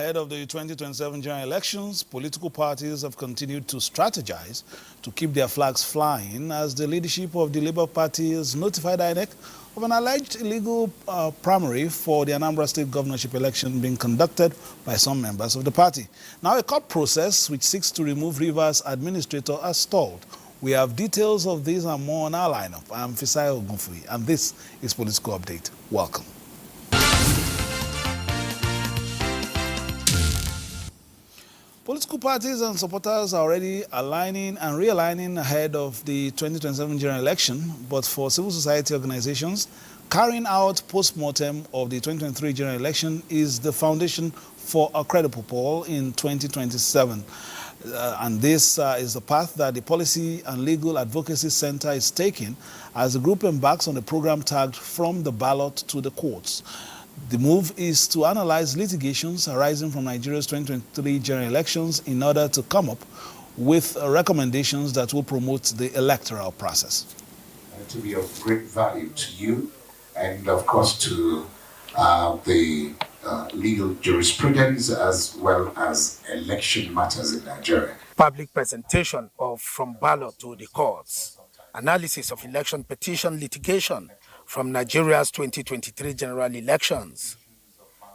Ahead of the 2027 general elections, political parties have continued to strategize to keep their flags flying as the leadership of the Labour Party has notified INEC of an alleged illegal primary for the Anambra State governorship election being conducted by some members of the party. Now, a court process which seeks to remove Rivers administrator has stalled. We have details of this and more on our lineup. I'm Fisai Ogunfui, and this is Political Update. Welcome. Political parties and supporters are already aligning and realigning ahead of the 2027 general election, but for civil society organizations, carrying out post-mortem of the 2023 general election is the foundation for a credible poll in 2027. And this is the path that the Policy and Legal Advocacy Center is taking as the group embarks on a program tagged From the Ballot to the Courts. The move is to analyze litigations arising from Nigeria's 2023 general elections in order to come up with recommendations that will promote the electoral process. To be of great value to you and, of course, to the legal jurisprudence as well as election matters in Nigeria. Public presentation of From Ballot to the Courts, analysis of election petition litigation from Nigeria's 2023 general elections.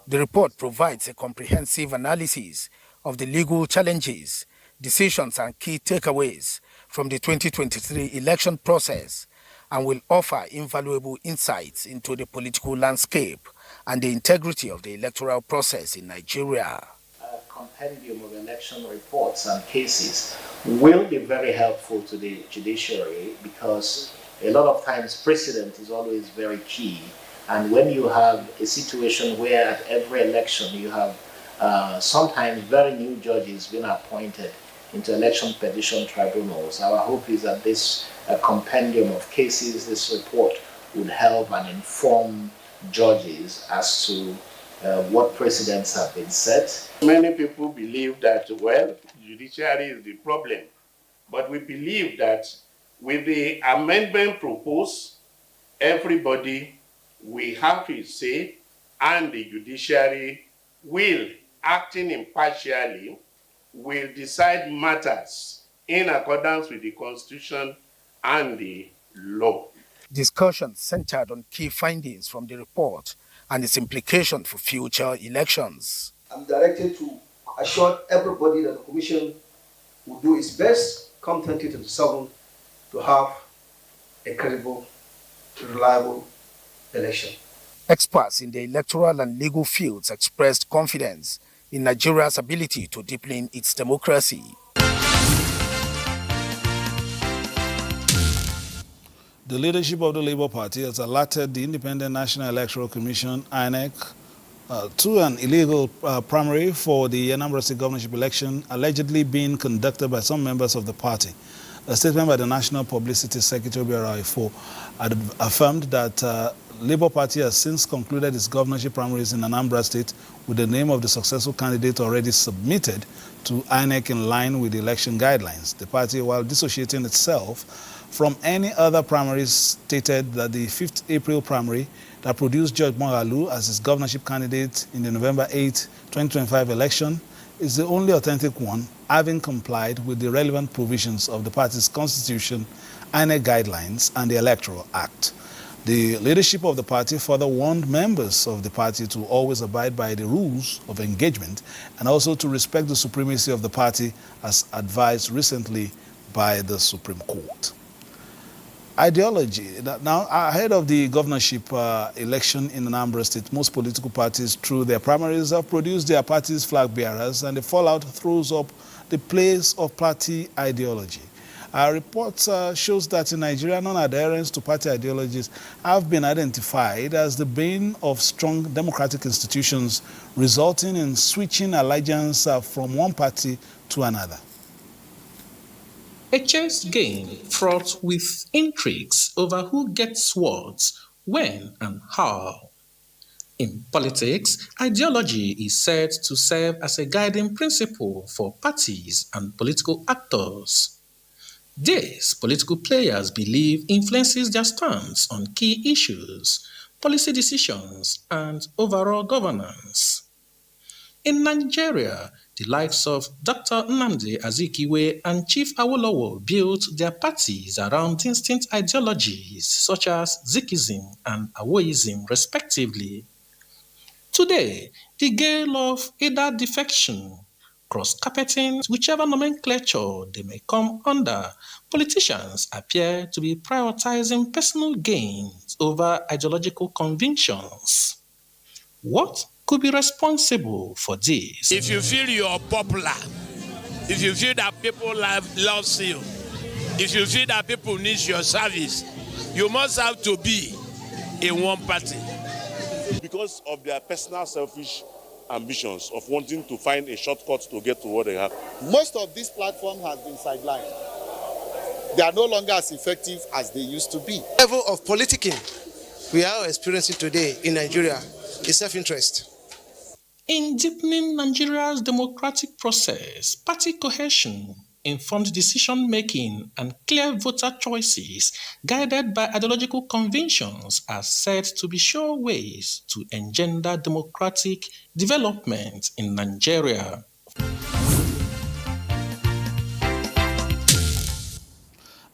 The report provides a comprehensive analysis of the legal challenges, decisions and key takeaways from the 2023 election process and will offer invaluable insights into the political landscape and the integrity of the electoral process in Nigeria. A compendium of election reports and cases will be very helpful to the judiciary because a lot of times precedent is always very key, and when you have a situation where at every election you have sometimes very new judges being appointed into election petition tribunals, our hope is that this compendium of cases, this report would help and inform judges as to what precedents have been set. Many people believe that, well, judiciary is the problem, but we believe that with the amendment proposed, everybody will have his say and the judiciary will, acting impartially, will decide matters in accordance with the Constitution and the law. Discussion centered on key findings from the report and its implication for future elections. I'm directed to assure everybody that the Commission will do its best come 2027 to have a credible, reliable election. Experts in the electoral and legal fields expressed confidence in Nigeria's ability to deepen its democracy. The leadership of the Labour Party has alerted the Independent National Electoral Commission, INEC, to an illegal primary for the Anambra State governorship election allegedly being conducted by some members of the party. A statement by the National Publicity Secretary, BRI4, affirmed that Labour Party has since concluded its governorship primaries in Anambra State with the name of the successful candidate already submitted to INEC in line with the election guidelines. The party, while dissociating itself from any other primaries, stated that the 5th April primary that produced George Mogalu as its governorship candidate in the November 8, 2025 election is the only authentic one, having complied with the relevant provisions of the party's constitution, INEC guidelines, and the Electoral Act. The leadership of the party further warned members of the party to always abide by the rules of engagement and also to respect the supremacy of the party as advised recently by the Supreme Court. Ideology. Now, ahead of the governorship election in Anambra State, most political parties, through their primaries, have produced their party's flag bearers, and the fallout throws up the place of party ideology. Our report shows that in Nigeria, non-adherence to party ideologies have been identified as the bane of strong democratic institutions, resulting in switching allegiance from one party to another. A chess game fraught with intrigues over who gets what, when, and how. In politics, ideology is said to serve as a guiding principle for parties and political actors. This, political players believe, influences their stance on key issues, policy decisions, and overall governance. In Nigeria, the likes of Dr. Nnamdi Azikiwe and Chief Awolowo built their parties around distinct ideologies such as Zikism and Awoism, respectively. Today, the gale of either defection, cross-carpeting, whichever nomenclature they may come under, politicians appear to be prioritizing personal gains over ideological convictions. What could be responsible for this? If you feel you're popular, if you feel that people loves you, if you feel that people need your service, you must have to be in one party. Because of their personal selfish ambitions of wanting to find a shortcut to get to what they have. Most of these platforms have been sidelined. They are no longer as effective as they used to be. The level of politicking we are experiencing today in Nigeria is self-interest. In deepening Nigeria's democratic process, party cohesion, informed decision-making, and clear voter choices guided by ideological convictions are said to be sure ways to engender democratic development in Nigeria.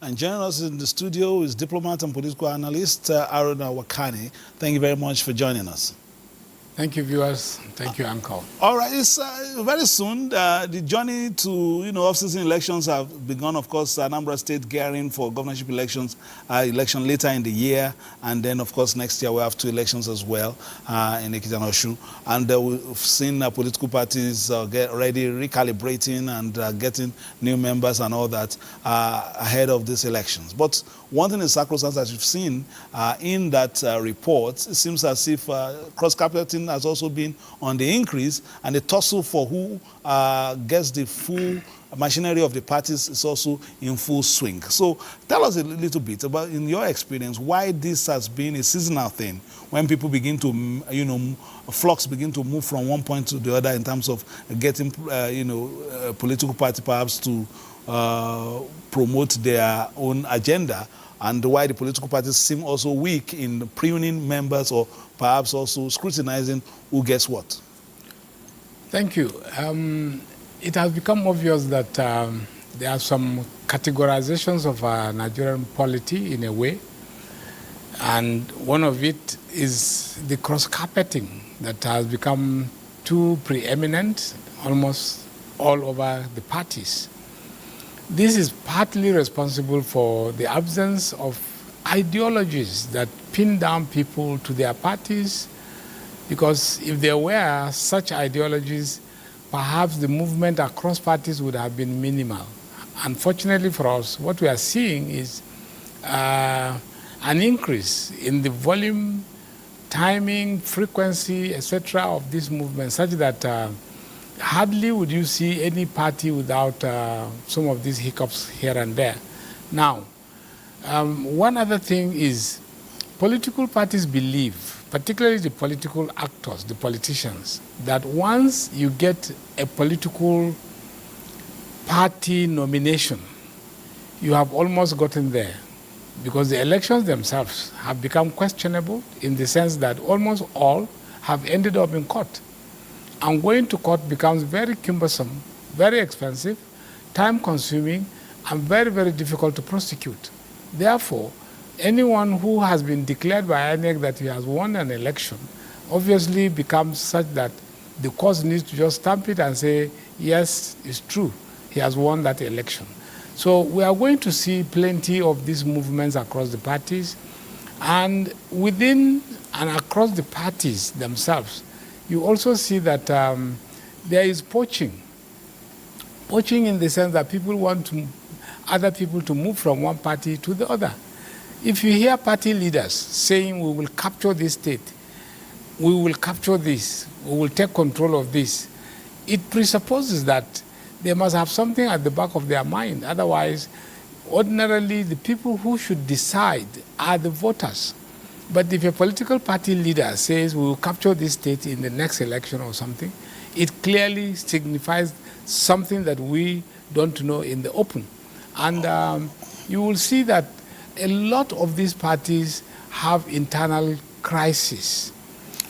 And joining us in the studio is diplomat and political analyst Aruna Wakani. Thank you very much for joining us. Thank you, viewers. Thank you, Uncle. All right, it's very soon. The journey to off-season elections have begun. Of course, Anambra State gearing for governorship elections, election later in the year, and then of course next year we have 2 elections as well in Ekiti and Osun. And we've seen political parties get ready, recalibrating and getting new members and all that ahead of these elections. But one thing is sacrosanct that you've seen in that report. It seems as if cross-carpeting has also been on the increase, and the tussle for who gets the full machinery of the parties is also in full swing. So tell us a little bit about, in your experience, why this has been a seasonal thing when people begin to, flocks begin to move from one point to the other in terms of getting, political party perhaps to promote their own agenda, and why the political parties seem also weak in pruning members or perhaps also scrutinizing who gets what. Thank you. It has become obvious that there are some categorizations of Nigerian polity in a way, and one of it is the cross-carpeting that has become too preeminent almost all over the parties. This is partly responsible for the absence of ideologies that pin down people to their parties, because if there were such ideologies, perhaps the movement across parties would have been minimal. Unfortunately for us, what we are seeing is an increase in the volume, timing, frequency, etc. of this movement, such that hardly would you see any party without some of these hiccups here and there. Now, one other thing is political parties believe, particularly the political actors, the politicians, that once you get a political party nomination, you have almost gotten there, because the elections themselves have become questionable in the sense that almost all have ended up in court. And going to court becomes very cumbersome, very expensive, time-consuming, and very, very difficult to prosecute. Therefore, anyone who has been declared by INEC that he has won an election obviously becomes such that the court needs to just stamp it and say, yes, it's true, he has won that election. So we are going to see plenty of these movements across the parties, and within and across the parties themselves, you also see that there is poaching. Poaching in the sense that people want other people to move from one party to the other. If you hear party leaders saying, we will capture this state, we will capture this, we will take control of this, it presupposes that they must have something at the back of their mind. Otherwise, ordinarily, the people who should decide are the voters. But if a political party leader says we will capture this state in the next election or something, it clearly signifies something that we don't know in the open. And you will see that a lot of these parties have internal crises.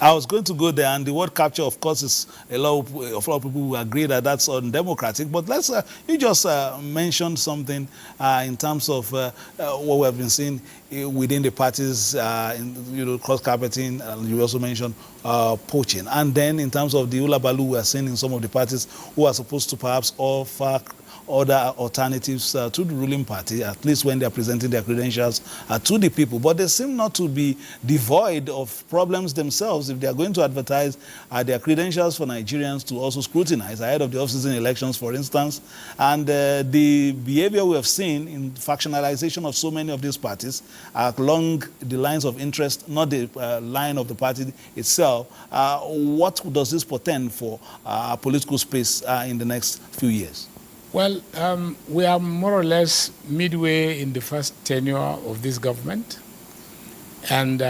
I was going to go there, and the word capture, of course, is a lot of people will agree that that's undemocratic. But let's you just mentioned something in terms of what we have been seeing within the parties, cross-carpeting. You also mentioned poaching, and then in terms of the ulabalu we are seeing in some of the parties who are supposed to perhaps offer other alternatives to the ruling party, at least when they are presenting their credentials to the people. But they seem not to be devoid of problems themselves if they are going to advertise their credentials for Nigerians to also scrutinize ahead of the off-season elections, for instance. And the behavior we have seen in factionalization of so many of these parties along the lines of interest, not the line of the party itself, what does this portend for our political space in the next few years? Well, we are more or less midway in the first tenure of this government. And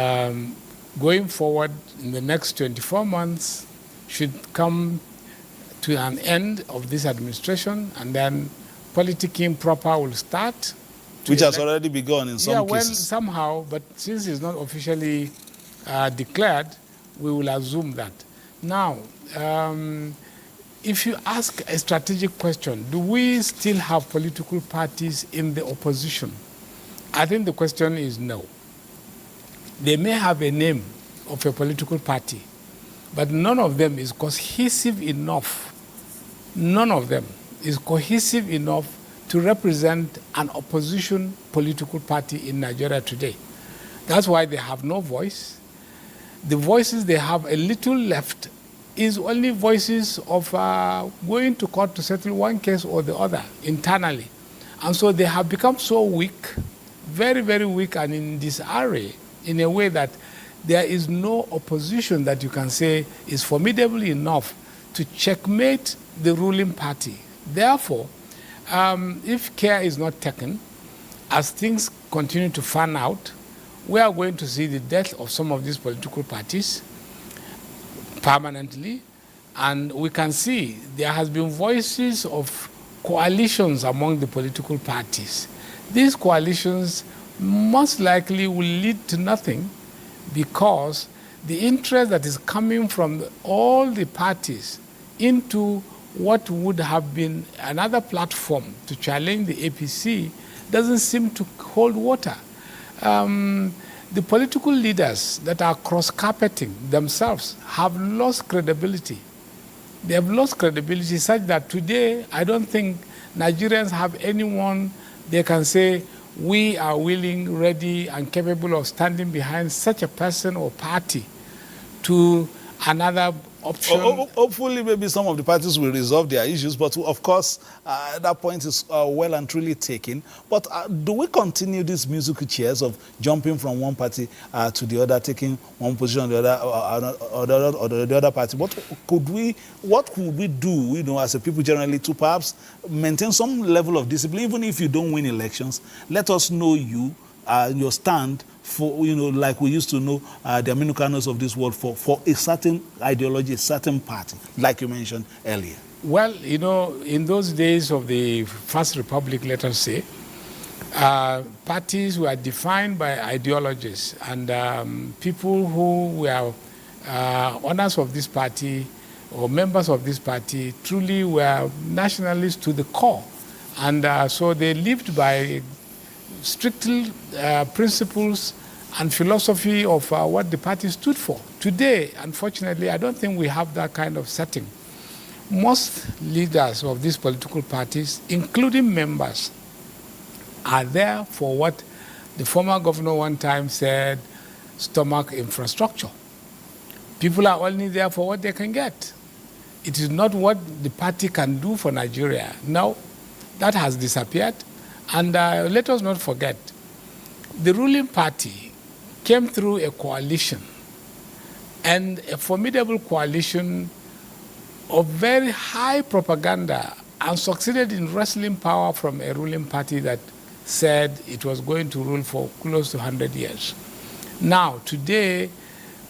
going forward in the next 24 months should come to an end of this administration, and then politicking proper will start. Which has already begun in some cases. Yeah, well, somehow, but since it's not officially declared, we will assume that. Now, if you ask a strategic question, do we still have political parties in the opposition? I think the question is no. They may have a name of a political party, but none of them is cohesive enough. None of them is cohesive enough to represent an opposition political party in Nigeria today. That's why they have no voice. The voices they have a little left is only voices of going to court to settle one case or the other internally. And so they have become so weak, very, very weak, and in disarray in a way that there is no opposition that you can say is formidable enough to checkmate the ruling party. Therefore, if care is not taken, as things continue to fan out, we are going to see the death of some of these political parties permanently, and we can see there has been voices of coalitions among the political parties. These coalitions most likely will lead to nothing, because the interest that is coming from all the parties into what would have been another platform to challenge the APC doesn't seem to hold water. The political leaders that are cross-carpeting themselves have lost credibility. They have lost credibility such that today I don't think Nigerians have anyone they can say, we are willing, ready, and capable of standing behind such a person or party to another option. Hopefully, maybe some of the parties will resolve their issues, but of course, that point is well and truly taken. But do we continue these musical chairs of jumping from one party to the other, taking one position on the other, or the other party? What could we do, as a people generally, to perhaps maintain some level of discipline, even if you don't win elections? Let us know your stand for, like we used to know the Aminu of this world for a certain ideology, a certain party, like you mentioned earlier. Well, in those days of the First Republic, let us say, parties were defined by ideologies, and people who were owners of this party or members of this party truly were nationalists to the core. And so they lived by strictly principles and philosophy of what the party stood for. Today, unfortunately, I don't think we have that kind of setting. Most leaders of these political parties, including members, are there for what the former governor one time said, stomach infrastructure. People are only there for what they can get. It is not what the party can do for Nigeria. No, that has disappeared. And let us not forget, the ruling party came through a coalition, and a formidable coalition of very high propaganda, and succeeded in wresting power from a ruling party that said it was going to rule for close to 100 years. Now, today,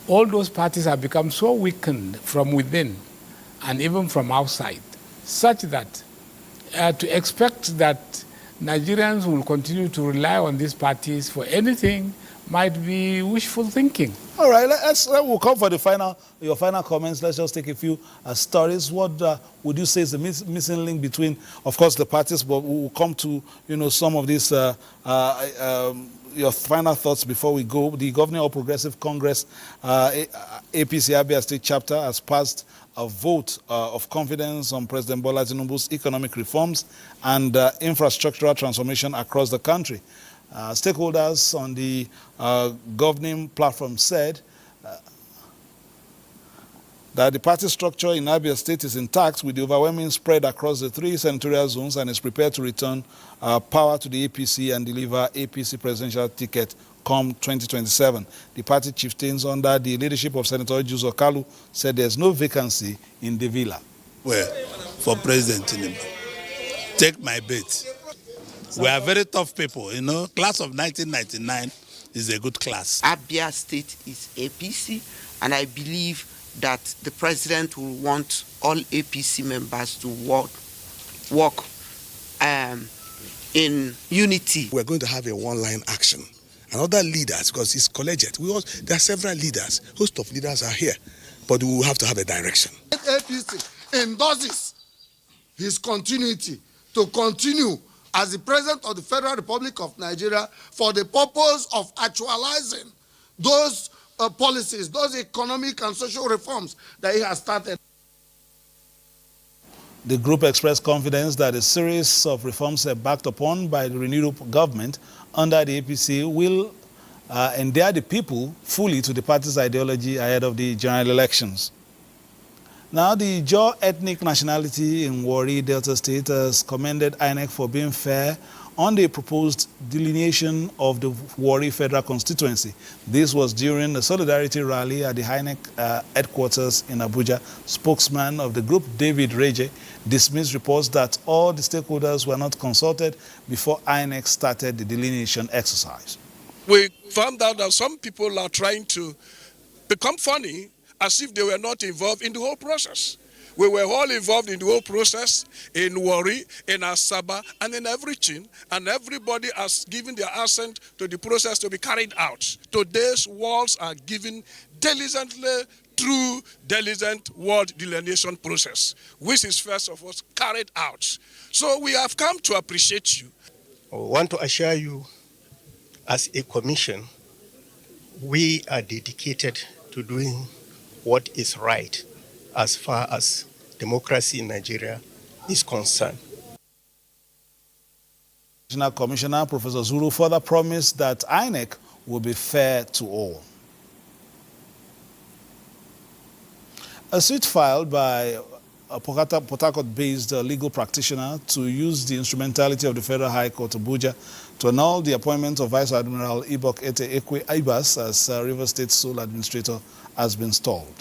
all those parties have become so weakened from within and even from outside, such that to expect that Nigerians will continue to rely on these parties for anything might be wishful thinking. All right, we'll come for your final comments. Let's just take a few stories. What would you say is the missing link between, of course, the parties, but we'll come to, some of these, your final thoughts before we go. The Governing All Progressive Congress, APC Abia State Chapter, has passed a vote of confidence on President Bola Tinubu's economic reforms and infrastructural transformation across the country. Stakeholders on the governing platform said that the party structure in Abia State is intact with the overwhelming spread across the 3 senatorial zones and is prepared to return power to the APC and deliver APC presidential ticket come 2027. The party chieftains under the leadership of Senator Juzo Kalu said there's no vacancy in the villa. Well, for President Tinubu, take my bet. We are very tough people, Class of 1999 is a good class. Abia State is APC, and I believe that the president will want all APC members to work in unity. We're going to have a one-line action. And other leaders, because it's collegiate, there are several leaders, host of leaders are here, but we will have to have a direction. APC endorses his continuity to continue as the President of the Federal Republic of Nigeria for the purpose of actualizing those policies, those economic and social reforms that he has started. The group expressed confidence that a series of reforms backed upon by the renewed government under the APC will endear the people fully to the party's ideology ahead of the general elections. Now, the Jaw ethnic nationality in Warri, Delta State has commended INEC for being fair on the proposed delineation of the Warri Federal Constituency. This was during a solidarity rally at the INEC headquarters in Abuja. Spokesman of the group, David Reje, dismissed reports that all the stakeholders were not consulted before INEC started the delineation exercise. We found out that some people are trying to become funny as if they were not involved in the whole process. We were all involved in the whole process, in Warri, in Asaba, and in everything, and everybody has given their assent to the process to be carried out. Today's walls are given diligently through diligent word delineation process, which is first of all carried out. So we have come to appreciate you. I want to assure you, as a commission, we are dedicated to doing what is right as far as democracy in Nigeria is concerned. National Commissioner Professor Zuru further promised that INEC will be fair to all. A suit filed by a Port Harcourt-based legal practitioner to use the instrumentality of the Federal High Court Abuja to annul the appointment of Vice Admiral Ibok Ete Ekwe Ibas as River State sole administrator has been stalled.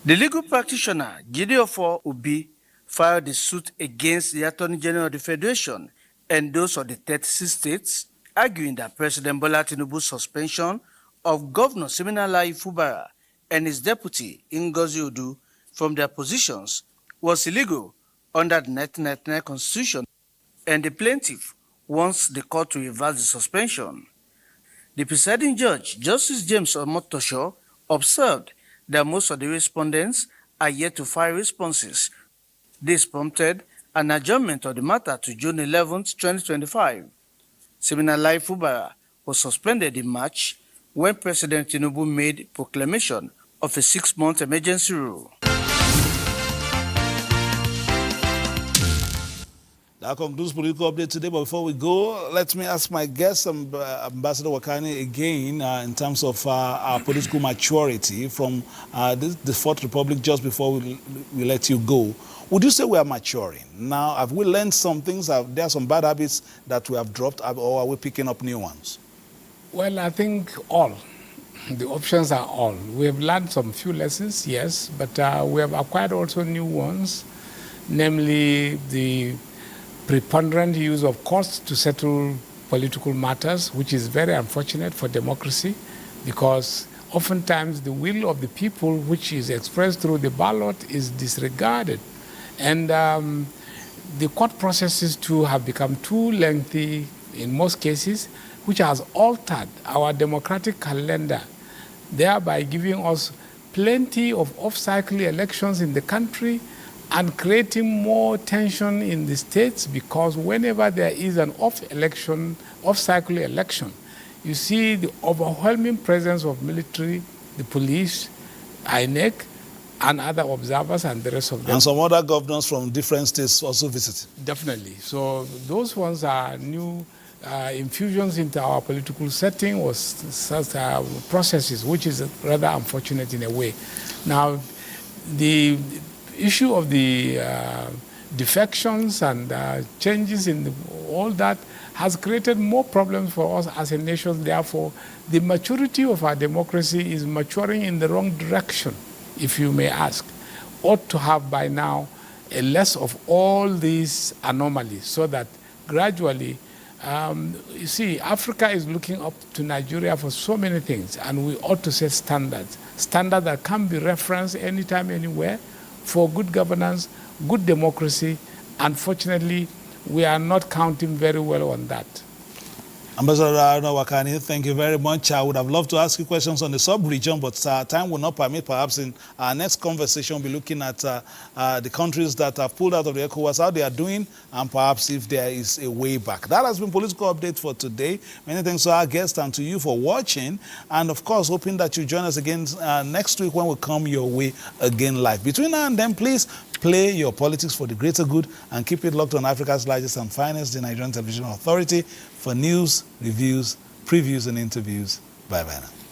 The legal practitioner, Gideon Obi, filed the suit against the Attorney General of the Federation and those of the 36 states, arguing that President Bola Tinubu's suspension of Governor Siminalayi Fubara and his deputy, Ngozi Odu, from their positions was illegal under the 1999 Constitution, and the plaintiff wants the court to reverse the suspension. The presiding judge, Justice James Omotosho, observed that most of the respondents are yet to file responses. This prompted an adjournment of the matter to June 11, 2025. Siminalayi Fubara was suspended in March when President Tinubu made proclamation of a 6-month emergency rule. That concludes political update today. But before we go, let me ask my guest, Ambassador Wakani, again in terms of our political maturity from the Fourth Republic. Just before we let you go, would you say we are maturing now? Have we learned some things? There are some bad habits that we have dropped, or are we picking up new ones? Well, I think all. The options are all. We have learned some few lessons, yes, but we have acquired also new ones, namely the preponderant use of courts to settle political matters, which is very unfortunate for democracy, because oftentimes the will of the people, which is expressed through the ballot, is disregarded. And the court processes too have become too lengthy in most cases, which has altered our democratic calendar, thereby giving us plenty of off-cycle elections in the country and creating more tension in the states, because whenever there is an off-cycle election, you see the overwhelming presence of military, the police, INEC, and other observers and the rest of them. And some other governors from different states also visit. Definitely. So those ones are new infusions into our political setting or such processes, which is rather unfortunate in a way. Now, the issue of the defections and changes in all that has created more problems for us as a nation. Therefore, the maturity of our democracy is maturing in the wrong direction, if you may ask. Ought to have by now a less of all these anomalies, so that gradually, you see, Africa is looking up to Nigeria for so many things, and we ought to set standards that can be referenced anytime, anywhere, for good governance, good democracy. Unfortunately, we are not counting very well on that. Ambassador Aruna Wakani, thank you very much. I would have loved to ask you questions on the sub-region, but time will not permit. Perhaps in our next conversation, we'll be looking at the countries that have pulled out of the ECOWAS, how they are doing, and perhaps if there is a way back. That has been Political Update for today. Many thanks to our guests and to you for watching. And of course, hoping that you join us again next week when we come your way again live. Between now and then, please play your politics for the greater good and keep it locked on Africa's largest and finest, the Nigerian Television Authority, for news, reviews, previews, and interviews. Bye-bye now.